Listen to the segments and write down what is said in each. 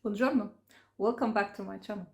Buongiorno, welcome back to my channel.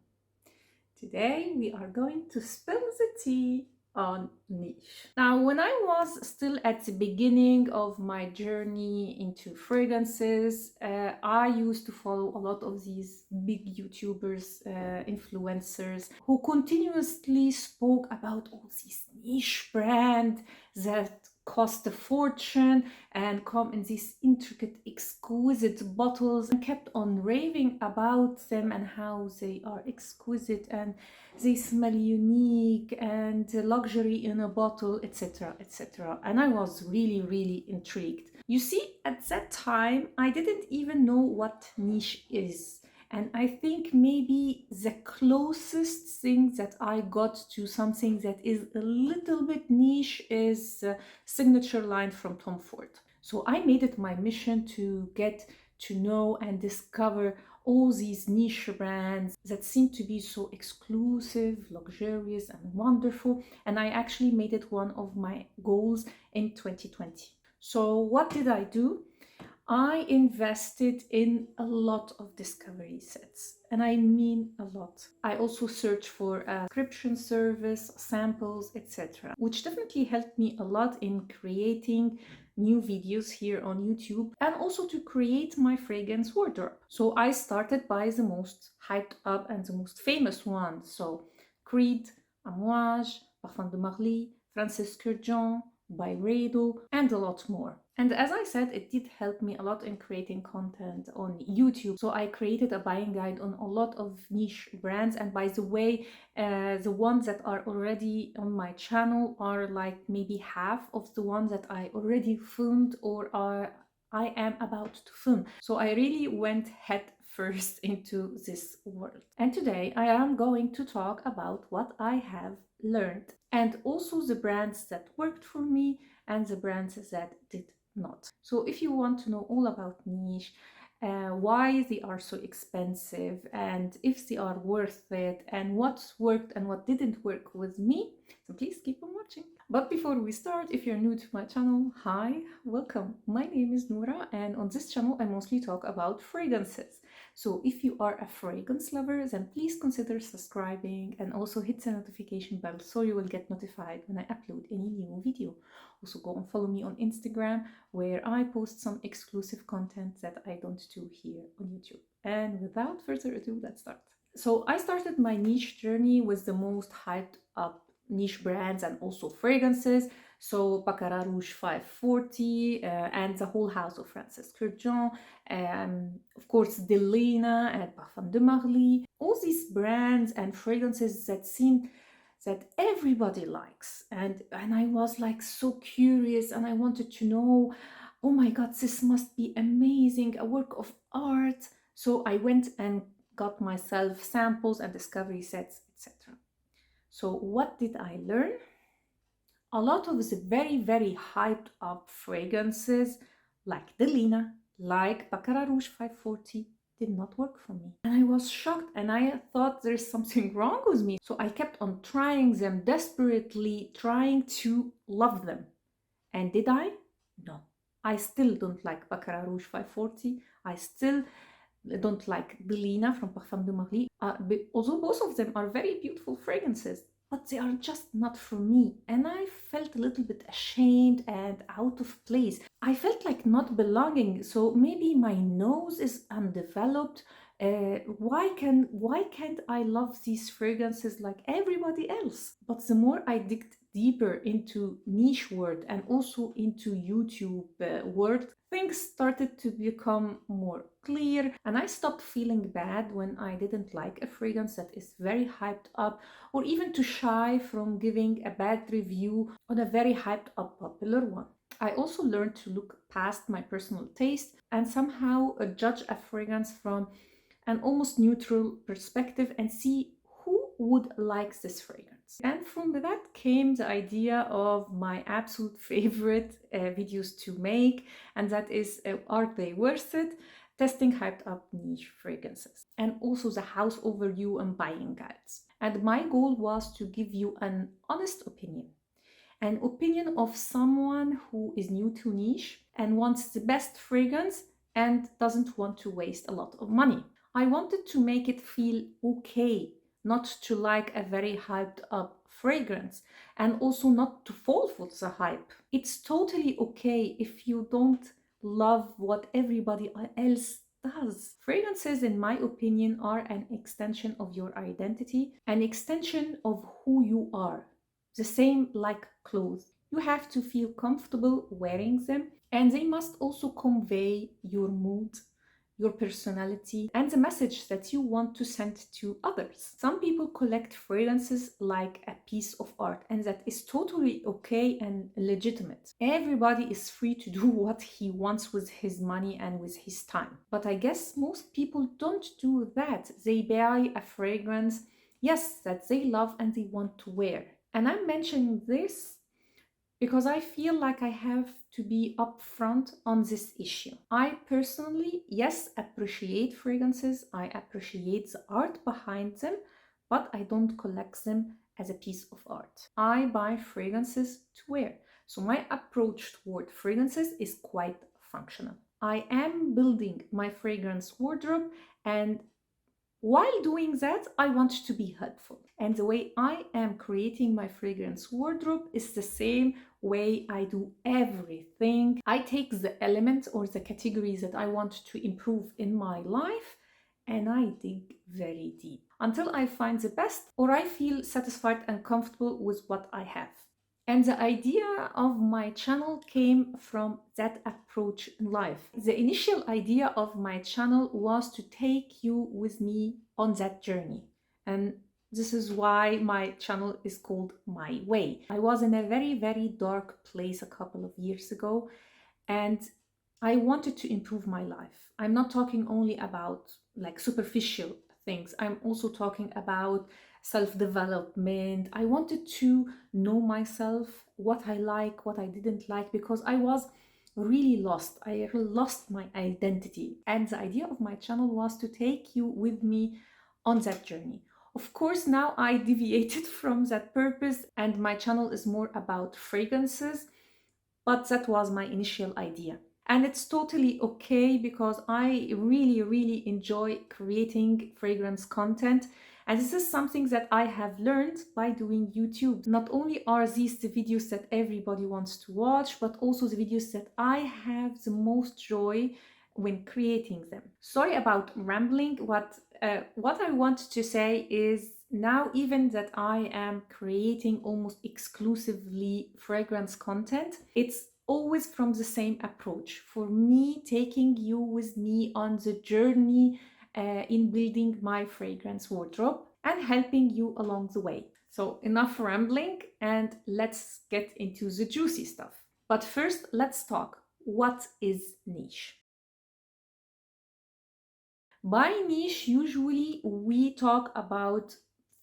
Today we are going to spill the tea on niche. Now, when I was still at the beginning of my journey into fragrances, I used to follow a lot of these big YouTubers, influencers who continuously spoke about all these niche brands that cost a fortune and come in these intricate, exquisite bottles, and kept on raving about them and how they are exquisite and they smell unique and luxury in a bottle, etc., etc. And I was really, really intrigued. You see, at that time, I didn't even know what niche is. And I think maybe the closest thing that I got to something that is a little bit niche is signature line from Tom Ford. So I made it my mission to get to know and discover all these niche brands that seem to be so exclusive, luxurious, and wonderful. And I actually made it one of my goals in 2020. So what did I do? I invested in a lot of discovery sets, and I mean a lot. I also searched for a subscription service, samples, etc., which definitely helped me a lot in creating new videos here on YouTube and also to create my fragrance wardrobe. So I started by the most hyped up and the most famous ones. So Creed, Amouage, Parfum de Marly, Francis Kurkdjian, Byredo, and a lot more. And as I said, it did help me a lot in creating content on YouTube. So I created a buying guide on a lot of niche brands. And by the way, the ones that are already on my channel are like maybe half of the ones that I already filmed or I am about to film. So I really went head first into this world. And today I am going to talk about what I have learned and also the brands that worked for me and the brands that did not. So if you want to know all about niche, why they are so expensive and if they are worth it and what worked and what didn't work with me, so please keep on watching. But before we start, if you're new to my channel, hi, welcome. My name is Noura and on this channel I mostly talk about fragrances. So if you are a fragrance lover, then please consider subscribing and also hit the notification bell so you will get notified when I upload any new video. Also go and follow me on Instagram where I post some exclusive content that I don't do here on YouTube. And without further ado, let's start. So I started my niche journey with the most hyped up niche brands and also fragrances. So Baccarat Rouge 540 and the whole house of Francis Kurkdjian, of course Delena and Parfum de Marly. All these brands and fragrances that seem that everybody likes, and I was like so curious and I wanted to know, oh my god, this must be amazing, a work of art. So I went and got myself samples and discovery sets, etc. So what did I learn? A lot of the very, very hyped up fragrances like Delena, like Baccarat Rouge 540 did not work for me. And I was shocked and I thought there's something wrong with me. So I kept on trying them, desperately trying to love them. And did I? No. I still don't like Baccarat Rouge 540. I still don't like Delena from Parfum de Marly. Although both of them are very beautiful fragrances, but they are just not for me. And I felt a little bit ashamed and out of place. I felt like not belonging. So maybe my nose is undeveloped. Why can't I love these fragrances like everybody else? But the more I digged deeper into niche world and also into YouTube world, things started to become more clear, and I stopped feeling bad when I didn't like a fragrance that is very hyped up, or even too shy from giving a bad review on a very hyped up popular one. I also learned to look past my personal taste and somehow judge a fragrance from an almost neutral perspective and see who would like this fragrance. And from that came the idea of my absolute favorite videos to make, and that is Are They Worth It? Testing hyped up niche fragrances, and also the house overview and buying guides. And my goal was to give you an honest opinion. An opinion of someone who is new to niche and wants the best fragrance and doesn't want to waste a lot of money. I wanted to make it feel okay, not to like a very hyped up fragrance, and also not to fall for the hype. It's totally okay if you don't love what everybody else does. Fragrances, in my opinion, are an extension of your identity, an extension of who you are. The same like clothes. You have to feel comfortable wearing them, and they must also convey your mood, your personality, and the message that you want to send to others. Some people collect fragrances like a piece of art, and that is totally okay and legitimate. Everybody is free to do what he wants with his money and with his time. But I guess most people don't do that. They buy a fragrance, yes, that they love and they want to wear. And I'm mentioning this because I feel like I have to be upfront on this issue. I personally, yes, appreciate fragrances, I appreciate the art behind them, but I don't collect them as a piece of art. I buy fragrances to wear. So my approach toward fragrances is quite functional. I am building my fragrance wardrobe, and while doing that, I want to be helpful. And the way I am creating my fragrance wardrobe is the same way I do everything. I take the element or the categories that I want to improve in my life and I dig very deep until I find the best or I feel satisfied and comfortable with what I have. And the idea of my channel came from that approach in life. The initial idea of my channel was to take you with me on that journey. And this is why my channel is called My Way. I was in a very, very dark place a couple of years ago, and I wanted to improve my life. I'm not talking only about like superficial things. I'm also talking about self-development. I wanted to know myself, what I like, what I didn't like, because I was really lost. I lost my identity. And the idea of my channel was to take you with me on that journey. Of course, now I deviated from that purpose and my channel is more about fragrances, but that was my initial idea. And it's totally okay because I really, really enjoy creating fragrance content. And this is something that I have learned by doing YouTube. Not only are these the videos that everybody wants to watch, but also the videos that I have the most joy when creating them. Sorry about rambling. What I want to say is now, even that I am creating almost exclusively fragrance content, it's always from the same approach. For me, taking you with me on the journey in building my fragrance wardrobe and helping you along the way. So enough rambling and let's get into the juicy stuff. But first, let's talk. What is niche? By niche, usually we talk about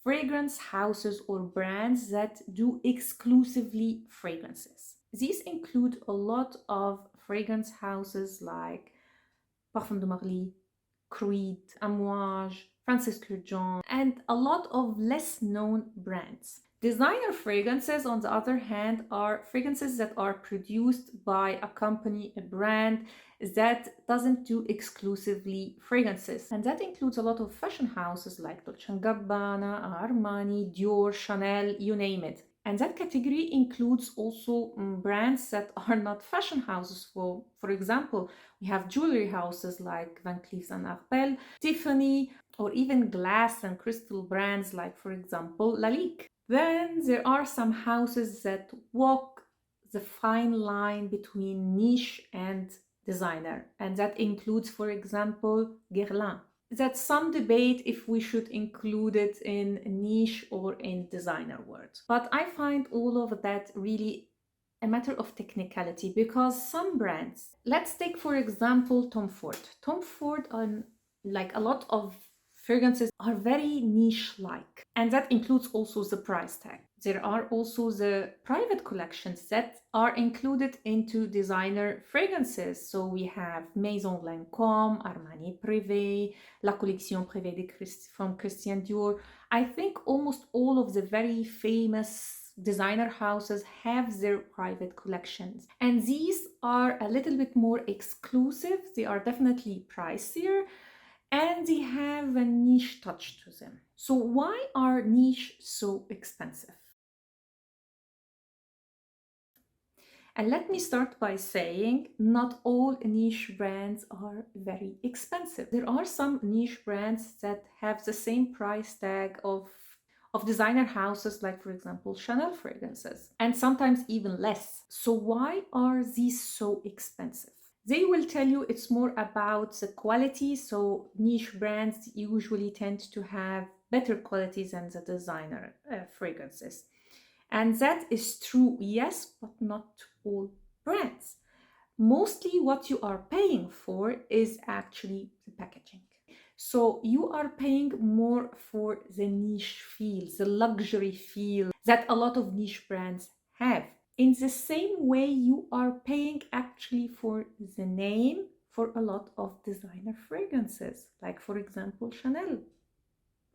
fragrance houses or brands that do exclusively fragrances. These include a lot of fragrance houses like Parfum de Marly, Creed, Amouage, Francis Kurkdjian, and a lot of less known brands. Designer fragrances, on the other hand, are fragrances that are produced by a company, a brand that doesn't do exclusively fragrances. And that includes a lot of fashion houses like Dolce & Gabbana, Armani, Dior, Chanel, you name it. And that category includes also brands that are not fashion houses. For example, we have jewelry houses like Van Cleef & Arpels, Tiffany, or even glass and crystal brands like, for example, Lalique. Then there are some houses that walk the fine line between niche and designer, and that includes, for example, Guerlain. That's some debate if we should include it in niche or in designer words. But I find all of that really a matter of technicality because some brands, let's take for example Tom Ford. Tom Ford, like a lot of fragrances, are very niche-like, and that includes also the price tag. There are also the private collections that are included into designer fragrances. So we have Maison Lancôme, Armani Privé, La Collection Privée from Christian Dior. I think almost all of the very famous designer houses have their private collections, and these are a little bit more exclusive. They are definitely pricier, and and they have a niche touch to them. So why are niche so expensive? And let me start by saying not all niche brands are very expensive. There are some niche brands that have the same price tag of designer houses, like for example Chanel fragrances, and sometimes even less. So why are these so expensive? They will tell you it's more about the quality. So niche brands usually tend to have better quality than the designer fragrances. And that is true, yes, but not all brands. Mostly what you are paying for is actually the packaging. So you are paying more for the niche feel, the luxury feel that a lot of niche brands have. In the same way, you are paying actually for the name for a lot of designer fragrances, like for example, Chanel.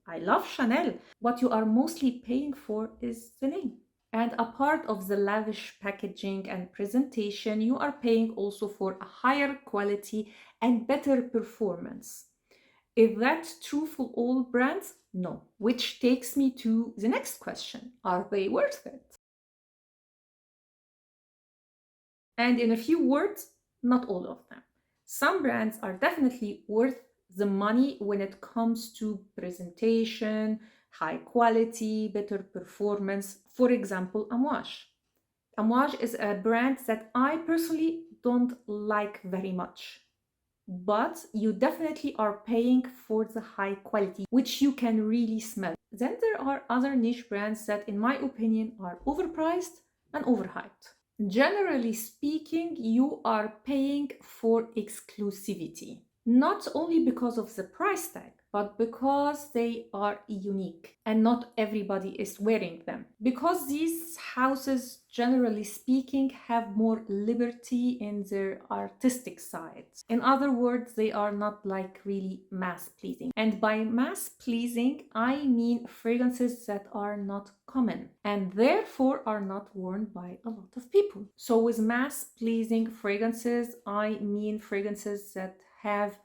I love Chanel. What you are mostly paying for is the name. And a part of the lavish packaging and presentation, you are paying also for a higher quality and better performance. Is that true for all brands? No. Which takes me to the next question. Are they worth it? And in a few words, not all of them. Some brands are definitely worth the money when it comes to presentation, high quality, better performance. For example, Amouage. Amouage is a brand that I personally don't like very much. But you definitely are paying for the high quality, which you can really smell. Then there are other niche brands that, in my opinion, are overpriced and overhyped. Generally speaking, you are paying for exclusivity, not only because of the price tag, but because they are unique and not everybody is wearing them. Because these houses, generally speaking, have more liberty in their artistic side. In other words, they are not like really mass pleasing. And by mass pleasing, I mean fragrances that are not common and therefore are not worn by a lot of people. So with mass pleasing fragrances, I mean fragrances that have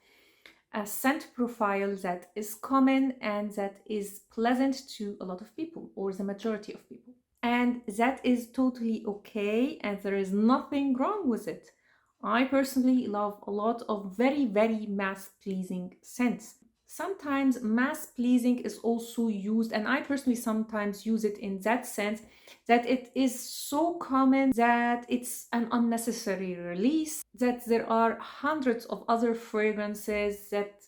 a scent profile that is common and that is pleasant to a lot of people, or the majority of people. And that is totally okay, and there is nothing wrong with it. I personally love a lot of very, very mass pleasing scents. Sometimes mass pleasing is also used, and I personally sometimes use it in that sense, that it is so common that it's an unnecessary release, that there are hundreds of other fragrances that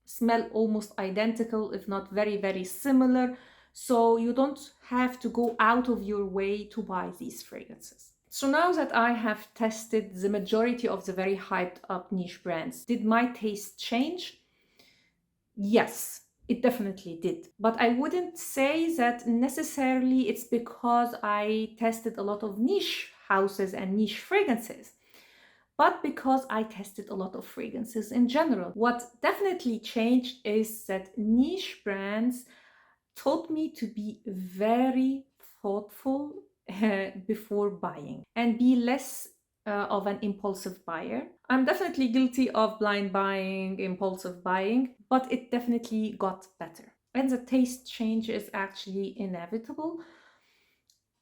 smell almost identical, if not very, very similar. So you don't have to go out of your way to buy these fragrances. So now that I have tested the majority of the very hyped up niche brands, did my taste change? Yes, it definitely did. But I wouldn't say that necessarily it's because I tested a lot of niche houses and niche fragrances, but because I tested a lot of fragrances in general. What definitely changed is that niche brands taught me to be very thoughtful before buying and be less of an impulsive buyer. I'm definitely guilty of blind buying, impulsive buying, but it definitely got better. And the taste change is actually inevitable.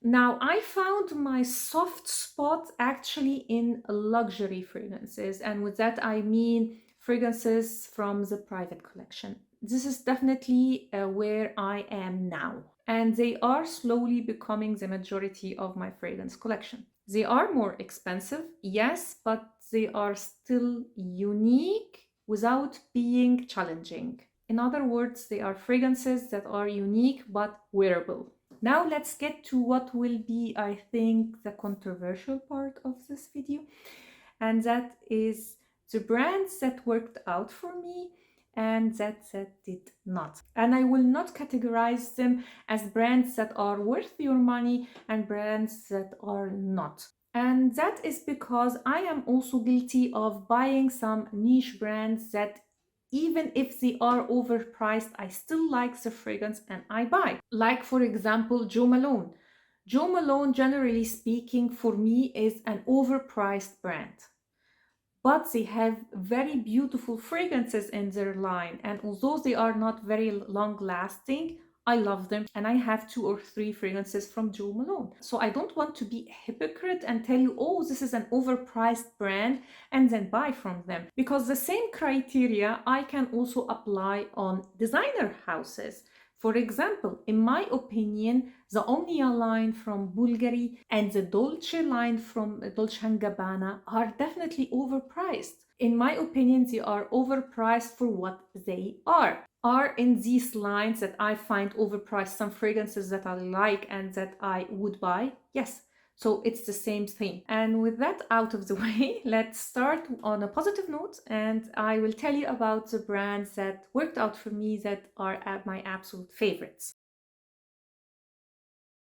Now, I found my soft spot actually in luxury fragrances, and with that I mean fragrances from the private collection. This is definitely where I am now, and they are slowly becoming the majority of my fragrance collection. They are more expensive, yes, but they are still unique without being challenging. In other words, they are fragrances that are unique but wearable. Now let's get to what will be, I think, the controversial part of this video, and that is the brands that worked out for me and that did not. And I will not categorize them as brands that are worth your money and brands that are not. And that is because I am also guilty of buying some niche brands that, even if they are overpriced, I still like the fragrance and I buy. Like for example, Jo Malone. Jo Malone, generally speaking, for me is an overpriced brand. but they have very beautiful fragrances in their line. And although they are not very long lasting, I love them, and I have 2 or 3 fragrances from Jo Malone. So I don't want to be a hypocrite and tell you, oh, this is an overpriced brand, and then buy from them. Because the same criteria I can also apply on designer houses. For example, in my opinion, the Omnia line from Bulgari and the Dolce line from Dolce & Gabbana are definitely overpriced. In my opinion, they are overpriced for what they are. Are in these lines that I find overpriced some fragrances that I like and that I would buy? Yes. So it's the same thing. And with that out of the way, let's start on a positive note, and I will tell you about the brands that worked out for me that are my absolute favorites.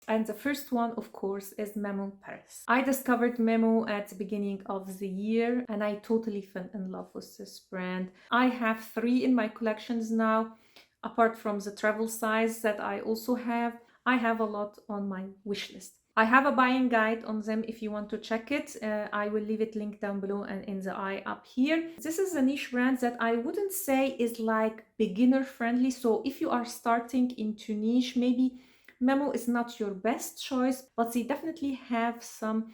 And the first one, of course, is Memo Paris. I discovered Memo at the beginning of the year, and I totally fell in love with this brand. I have 3 in my collections now, apart from the travel size that I also have. I have a lot on my wish list. I have a buying guide on them if you want to check it. I will leave it linked down below and in the eye up here. This is a niche brand that I wouldn't say is like beginner friendly. So if you are starting into niche, maybe Memo is not your best choice, but they definitely have some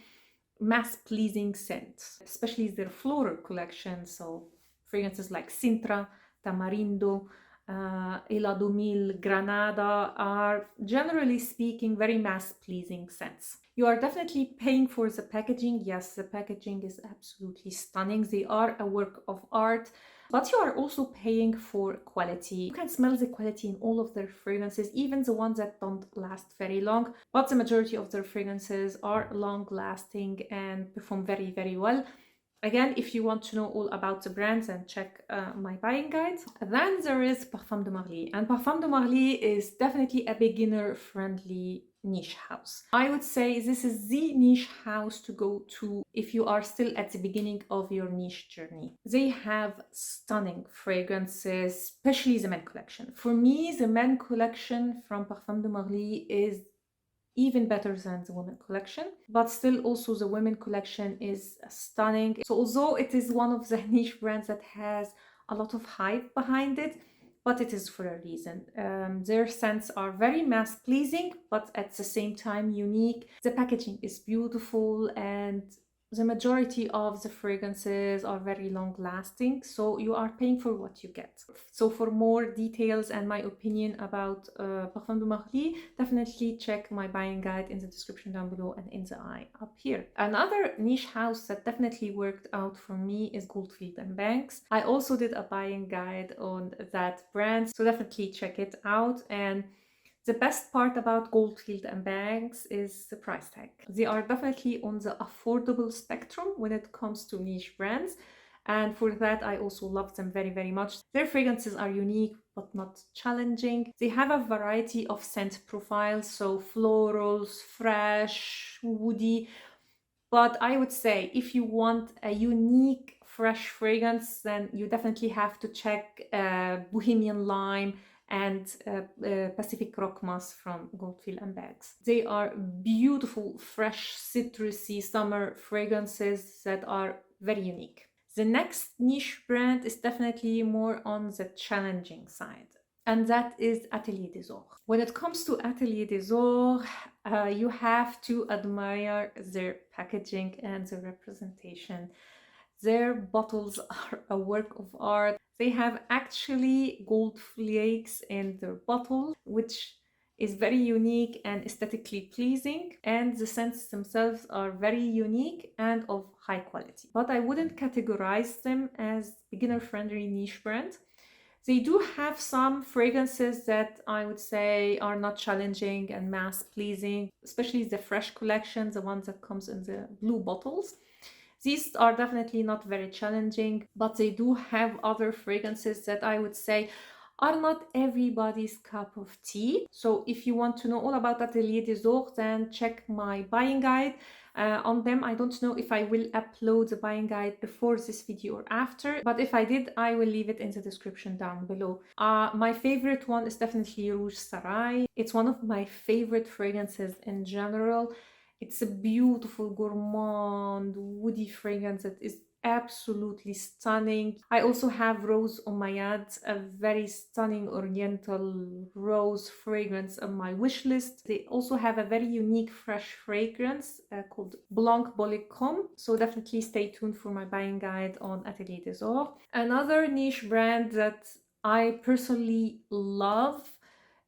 mass-pleasing scents, especially their floral collection. So fragrances like Sintra, Tamarindo, Ela Dumil, Granada are, generally speaking, very mass-pleasing scents. You are definitely paying for the packaging. Yes, the packaging is absolutely stunning. They are a work of art. But you are also paying for quality. You can smell the quality in all of their fragrances, even the ones that don't last very long. But the majority of their fragrances are long lasting and perform very, very well. Again, if you want to know all about the brands, then check my buying guide. Then there is Parfum de Marly. And Parfum de Marly is definitely a beginner-friendly niche house. I would say this is the niche house to go to if you are still at the beginning of your niche journey. They have stunning fragrances, especially the men collection. For me, the men collection from Parfum de Marly is even better than the women collection, but still also the women collection is stunning. So although it is one of the niche brands that has a lot of hype behind it, but it is for a reason. Their scents are very mass pleasing, but at the same time unique. The packaging is beautiful, and the majority of the fragrances are very long lasting, so you are paying for what you get. So for more details and my opinion about Parfum de Marly, definitely check my buying guide in the description down below and in the eye up here. Another niche house that definitely worked out for me is Goldfield & Banks. I also did a buying guide on that brand, so definitely check it out. And the best part about Goldfield & Banks is the price tag. They are definitely on the affordable spectrum when it comes to niche brands. And for that, I also love them very, very much. Their fragrances are unique, but not challenging. They have a variety of scent profiles, so florals, fresh, woody. But I would say if you want a unique, fresh fragrance, then you definitely have to check Bohemian Lime and Pacific Rock Moss from Goldfield & Banks. They are beautiful, fresh, citrusy summer fragrances that are very unique. The next niche brand is definitely more on the challenging side, and that is Atelier des Ors. When it comes to Atelier des Ors, you have to admire their packaging and the representation. Their bottles are a work of art. They have actually gold flakes in their bottle, which is very unique and aesthetically pleasing, and the scents themselves are very unique and of high quality. But I wouldn't categorize them as beginner-friendly niche brand. They do have some fragrances that I would say are not challenging and mass-pleasing, especially the fresh collection, the ones that comes in the blue bottles. These are definitely not very challenging, but they do have other fragrances that I would say are not everybody's cup of tea. So if you want to know all about Atelier des Ors, then check my buying guide on them. I don't know if I will upload the buying guide before this video or after, but if I did, I will leave it in the description down below. My favorite one is definitely Rouge Sarai. It's one of my favorite fragrances in general. It's a beautiful, gourmand, woody fragrance that is absolutely stunning. I also have Rose Umayyad, a very stunning oriental rose fragrance on my wish list. They also have a very unique fresh fragrance called Blanc Bolicom. So definitely stay tuned for my buying guide on Atelier des Ors. Another niche brand that I personally love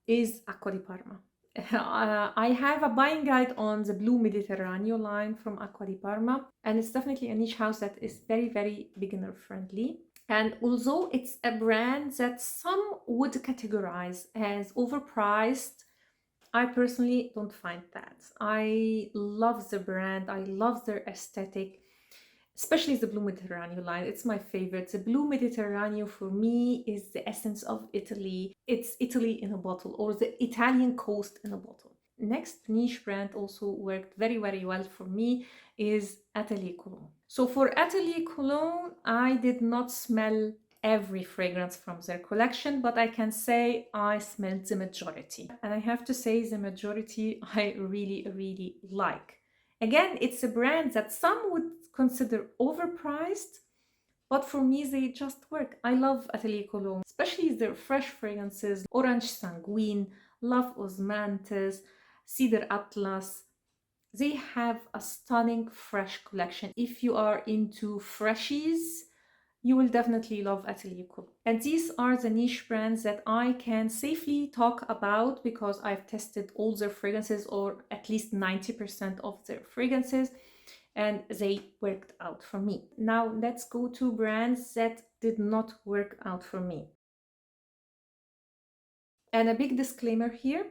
is Acqua di Parma. I have a buying guide on the Blue Mediterranean line from Acqua di Parma, and it's definitely a niche house that is very, very beginner friendly. And although it's a brand that some would categorize as overpriced, I personally don't find that. I love the brand, I love their aesthetic, especially the Blue Mediterranean line. It's my favorite. The Blue Mediterranean for me is the essence of Italy. It's Italy in a bottle, or the Italian coast in a bottle. Next niche brand also worked very, very well for me is Atelier Cologne. So for Atelier Cologne, I did not smell every fragrance from their collection, but I can say I smelled the majority. And I have to say the majority I really, really like. Again, it's a brand that some would consider overpriced, but for me they just work. I love Atelier Cologne, especially their fresh fragrances: Orange Sanguine, Love Osmanthus, Cedar Atlas. They have a stunning fresh collection. If you are into freshies, you will definitely love Atelier Cologne. And these are the niche brands that I can safely talk about because I've tested all their fragrances, or at least 90% of their fragrances, and they worked out for me. Now let's go to brands that did not work out for me. And a big disclaimer here,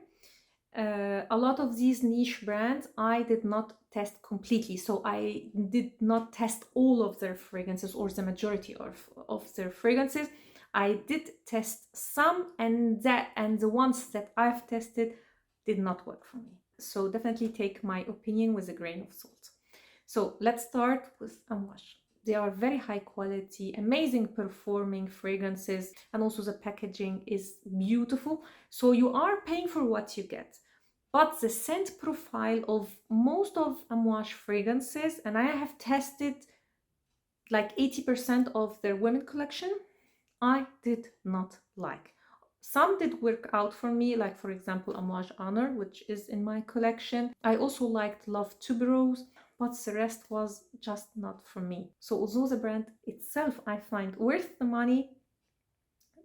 a lot of these niche brands I did not test completely. So I did not test all of their fragrances or the majority of their fragrances. I did test some, and the ones that I've tested did not work for me. So definitely take my opinion with a grain of salt. So let's start with Amouage. They are very high quality, amazing performing fragrances, and also the packaging is beautiful. So you are paying for what you get. But the scent profile of most of Amouage fragrances, and I have tested like 80% of their women collection, I did not like. Some did work out for me, like for example Amouage Honor, which is in my collection. I also liked Love Tuberose, but the rest was just not for me. So although the brand itself I find worth the money,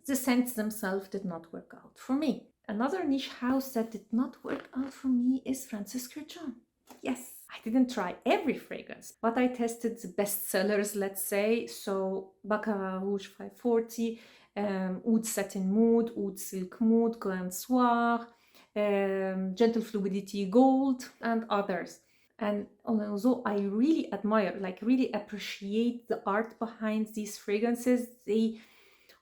the scents themselves did not work out for me. Another niche house that did not work out for me is Francis Kurkdjian. Yes, I didn't try every fragrance, but I tested the best sellers, let's say. So Baccarat Rouge 540, Oud Satin Mood, Oud Silk Mood, Grand Soir, Gentle Fluidity Gold, and others. And although I really admire, like really appreciate the art behind these fragrances, they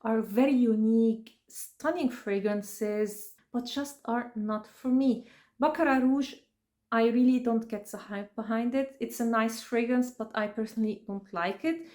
are very unique, stunning fragrances, but just are not for me. Baccarat Rouge, I really don't get the hype behind it. It's a nice fragrance, but I personally don't like it.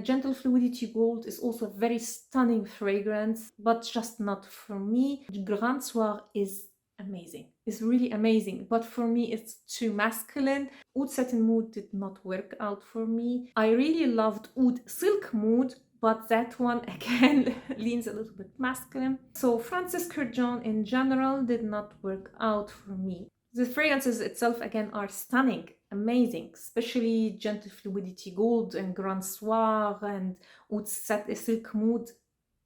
Gentle Fluidity Gold is also a very stunning fragrance, but just not for me. Grand Soir is amazing. It's really amazing, but for me it's too masculine. Oud Satin Mood did not work out for me. I really loved Oud Silk Mood, but that one again leans a little bit masculine. So Francis Kurkdjian in general did not work out for me. The fragrances itself again are stunning, amazing, especially Gentle Fluidity Gold and Grand Soir and Oud Silk Mood.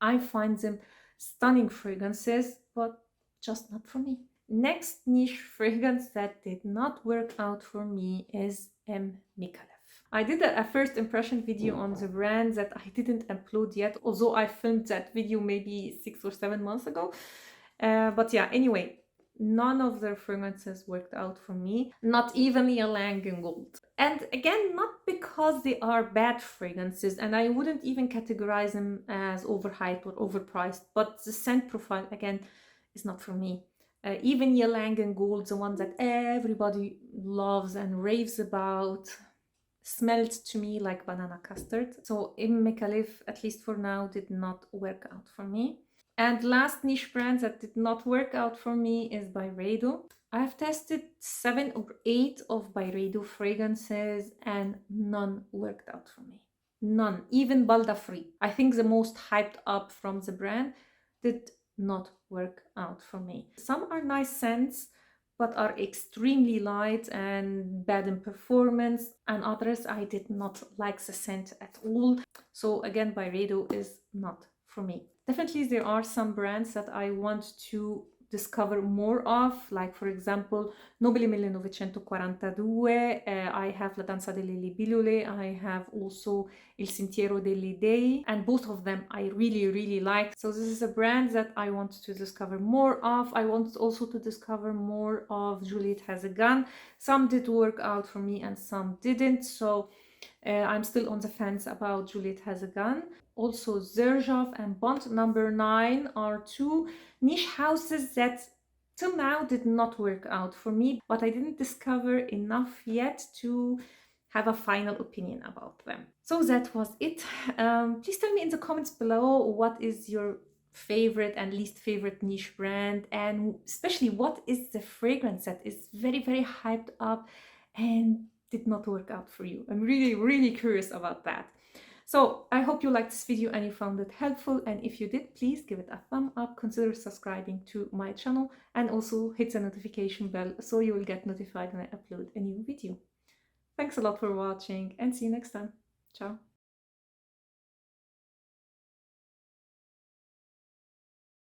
I find them stunning fragrances, but just not for me. Next niche fragrance that did not work out for me is M. Micallef. I did a first impression video on the brand that I didn't upload yet, although I filmed that video maybe 6 or 7 months ago. But yeah, anyway, none of their fragrances worked out for me, not even Ylang Gold. And again, not because they are bad fragrances, and I wouldn't even categorize them as overhyped or overpriced, but the scent profile again is not for me. Even Ylang Gold, the one that everybody loves and raves about, smelled to me like banana custard. So M. Micallef, at least for now, did not work out for me. And last niche brand that did not work out for me is Byredo. I've tested 7 or 8 of Byredo fragrances and none worked out for me. None, even Balda Free. I think the most hyped up from the brand did not work out for me. Some are nice scents, but are extremely light and bad in performance, and others I did not like the scent at all. So again, Byredo is not for me. Definitely there are some brands that I want to discover more of, like for example Nobile 1942, I have La Danza delle Libellule, I have also Il Sentiero delle Dei, and both of them I really like. So this is a brand that I want to discover more of. I want also to discover more of Juliet Has a Gun. Some did work out for me and some didn't, so I'm still on the fence about Juliet Has a Gun. Also Zerjov and Bond Number 9 are two niche houses that till now did not work out for me, but I didn't discover enough yet to have a final opinion about them. So that was it. Please tell me in the comments below what is your favorite and least favorite niche brand, and especially what is the fragrance that is very hyped up and did not work out for you. I'm really curious about that. So I hope you liked this video and you found it helpful, and if you did, please give it a thumb up, consider subscribing to my channel, and also hit the notification bell so you will get notified when I upload a new video. Thanks a lot for watching, and see you next time. Ciao!